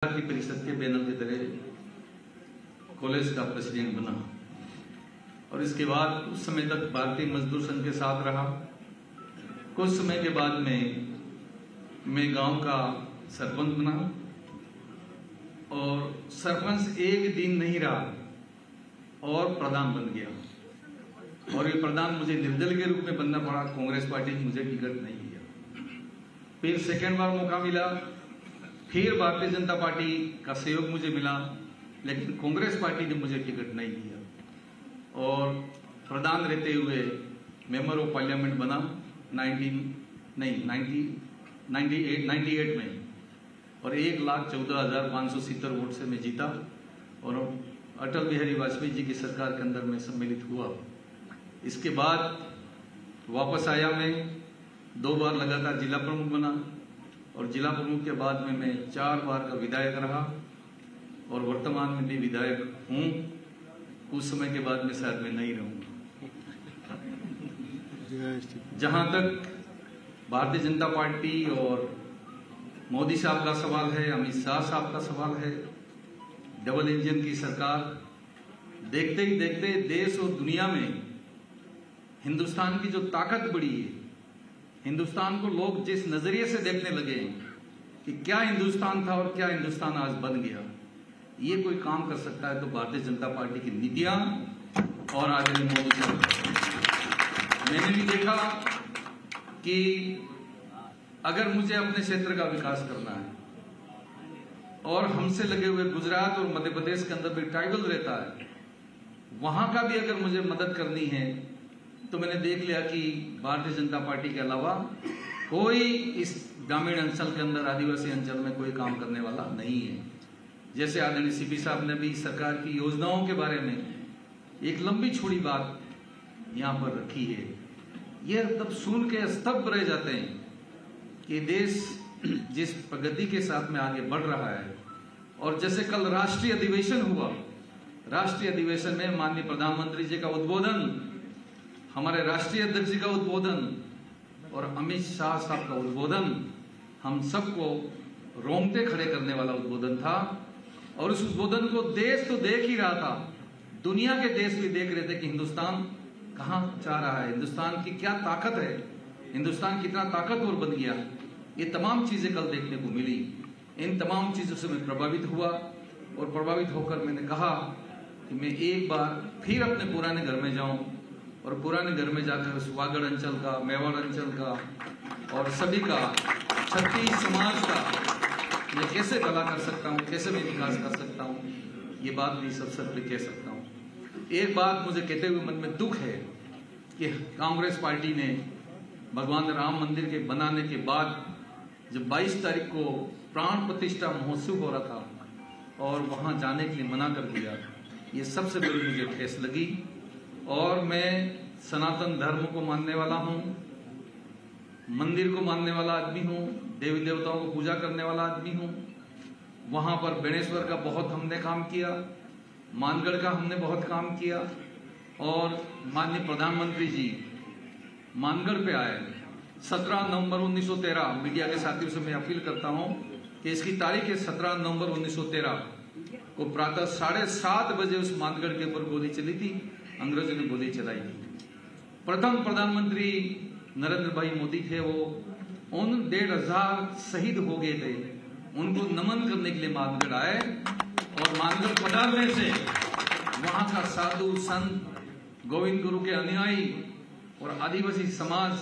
की परिषद के बैनर की तरह कॉलेज का प्रेसिडेंट बना और इसके बाद कुछ समय तक भारतीय मजदूर संघ के साथ रहा। कुछ समय के बाद में मैं गांव का सरपंच बना और सरपंच एक दिन नहीं रहा और प्रधान बन गया और ये प्रधान मुझे निर्दल के रूप में बनना पड़ा। कांग्रेस पार्टी ने मुझे टिकट नहीं दिया। फिर सेकेंड बार मौका मिला, फिर भारतीय जनता पार्टी का सहयोग मुझे मिला, लेकिन कांग्रेस पार्टी ने मुझे टिकट नहीं दिया और प्रधान रहते हुए मेंबर ऑफ पार्लियामेंट बना 98 में और 1,14,570 वोट से मैं जीता और अटल बिहारी वाजपेयी जी की सरकार के अंदर में सम्मिलित हुआ। इसके बाद वापस आया, मैं 2 बार लगातार जिला प्रमुख बना और जिला प्रमुख के बाद में मैं 4 बार का विधायक रहा और वर्तमान में भी विधायक हूं। कुछ समय के बाद में शायद मैं नहीं रहूंगा। जहां तक भारतीय जनता पार्टी और मोदी साहब का सवाल है, अमित शाह साहब का सवाल है, डबल इंजन की सरकार, देखते ही देखते देश और दुनिया में हिंदुस्तान की जो ताकत बढ़ी है, हिंदुस्तान को लोग जिस नजरिए से देखने लगे कि क्या हिंदुस्तान था और क्या हिंदुस्तान आज बन गया, ये कोई काम कर सकता है तो भारतीय जनता पार्टी की नीतियां और आदरणीय मोदी साहब। मैंने भी देखा कि अगर मुझे अपने क्षेत्र का विकास करना है और हमसे लगे हुए गुजरात और मध्य प्रदेश के अंदर भी ट्राइबल रहता है, वहां का भी अगर मुझे मदद करनी है तो मैंने देख लिया कि भारतीय जनता पार्टी के अलावा कोई इस ग्रामीण अंचल के अंदर, आदिवासी अंचल में कोई काम करने वाला नहीं है। जैसे आदरणीय सीपी साहब ने भी सरकार की योजनाओं के बारे में एक लंबी चौड़ी बात यहां पर रखी है। यह तब सुन के स्तब्ध रह जाते हैं कि देश जिस प्रगति के साथ में आगे बढ़ रहा है। और जैसे कल राष्ट्रीय अधिवेशन हुआ, राष्ट्रीय अधिवेशन में माननीय प्रधानमंत्री जी का उद्बोधन, हमारे राष्ट्रीय अध्यक्ष जी का उद्बोधन और अमित शाह साहब का उद्बोधन हम सबको रोंगटे खड़े करने वाला उद्बोधन था। और उस उद्बोधन को देश तो देख ही रहा था, दुनिया के देश भी देख रहे थे कि हिंदुस्तान कहां जा रहा है, हिंदुस्तान की क्या ताकत है, हिंदुस्तान कितना ताकतवर बन गया। ये तमाम चीजें कल देखने को मिली। इन तमाम चीजों से मैं प्रभावित हुआ और प्रभावित होकर मैंने कहा कि मैं एक बार फिर अपने पुराने घर में जाऊं और पुराने घर में जाकर सुवागढ़ अंचल का, मेवाड़ अंचल का और सभी का, छत्तीस समाज का मैं कैसे भला कर सकता हूं, कैसे मैं विकास कर सकता हूं, ये बात भी इस अवसर पर कह सकता हूं। एक बात मुझे कहते हुए मन में दुख है कि कांग्रेस पार्टी ने भगवान राम मंदिर के बनाने के बाद जब 22 तारीख को प्राण प्रतिष्ठा महोत्सव हो रहा था और वहां जाने के लिए मना कर दिया, ये सबसे बड़ी मुझे ठेस लगी। और मैं सनातन धर्म को मानने वाला हूं, मंदिर को मानने वाला आदमी हूं, देवी देवताओं को पूजा करने वाला आदमी हूं। वहां पर बेणेश्वर का बहुत हमने काम किया, मानगढ़ का हमने बहुत काम किया और माननीय प्रधानमंत्री जी मानगढ़ पे आए 17 नवंबर 1913। मीडिया के साथियों से मैं अपील करता हूं कि इसकी तारीख है 17 नवंबर 1913 को प्रातः 7:30 बजे उस मानगढ़ के ऊपर गोली चली थी, अंग्रेजों ने गोली चलाई थी। प्रथम प्रधानमंत्री नरेंद्र भाई मोदी थे, वो उन 1,500 शहीद हो गए थे, उनको नमन करने के लिए मानगढ़ आए और मानगढ़ पधारने से वहां का साधु संत, गोविंद गुरु के अनुयायी और आदिवासी समाज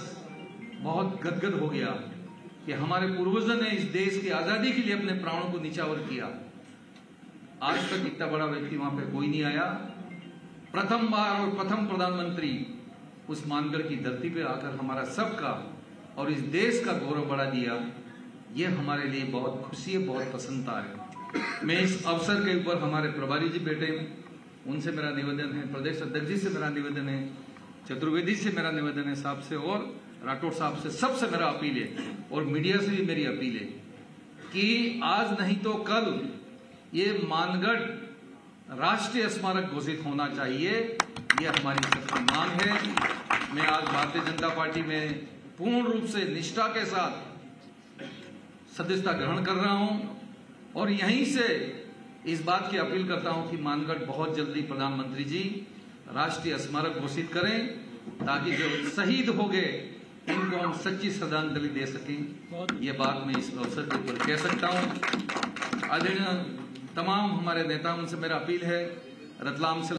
बहुत गदगद हो गया कि हमारे पूर्वजों ने इस देश की आजादी के लिए अपने प्राणों को निछावर किया। आज तक इतना बड़ा व्यक्ति वहां पे कोई नहीं आया। प्रथम बार और प्रथम प्रधानमंत्री उस मानगढ़ की धरती पे आकर हमारा सबका और इस देश का गौरव बढ़ा दिया। ये हमारे लिए बहुत खुशी है, बहुत प्रसन्नता है। मैं इस अवसर के ऊपर हमारे प्रभारी जी बैठे, उनसे मेरा निवेदन है, प्रदेश अध्यक्ष जी से मेरा निवेदन है, चतुर्वेदी से मेरा निवेदन है, साहब से और राठौड़ साहब से, सबसे मेरा अपील है और मीडिया से भी मेरी अपील है कि आज नहीं तो कल ये मानगढ़ राष्ट्रीय स्मारक घोषित होना चाहिए। ये हमारी सबकी मांग है। मैं आज भारतीय जनता पार्टी में पूर्ण रूप से निष्ठा के साथ सदस्यता ग्रहण कर रहा हूं और यहीं से इस बात की अपील करता हूं कि मानगढ़ बहुत जल्दी प्रधानमंत्री जी राष्ट्रीय स्मारक घोषित करें, ताकि जो शहीद हो गए इनको हम सच्ची श्रद्धांजलि दे सकें। ये बात मैं इस अवसर के ऊपर कह सकता हूं। आदरणीय तमाम हमारे नेताओं से मेरा अपील है, रतलाम से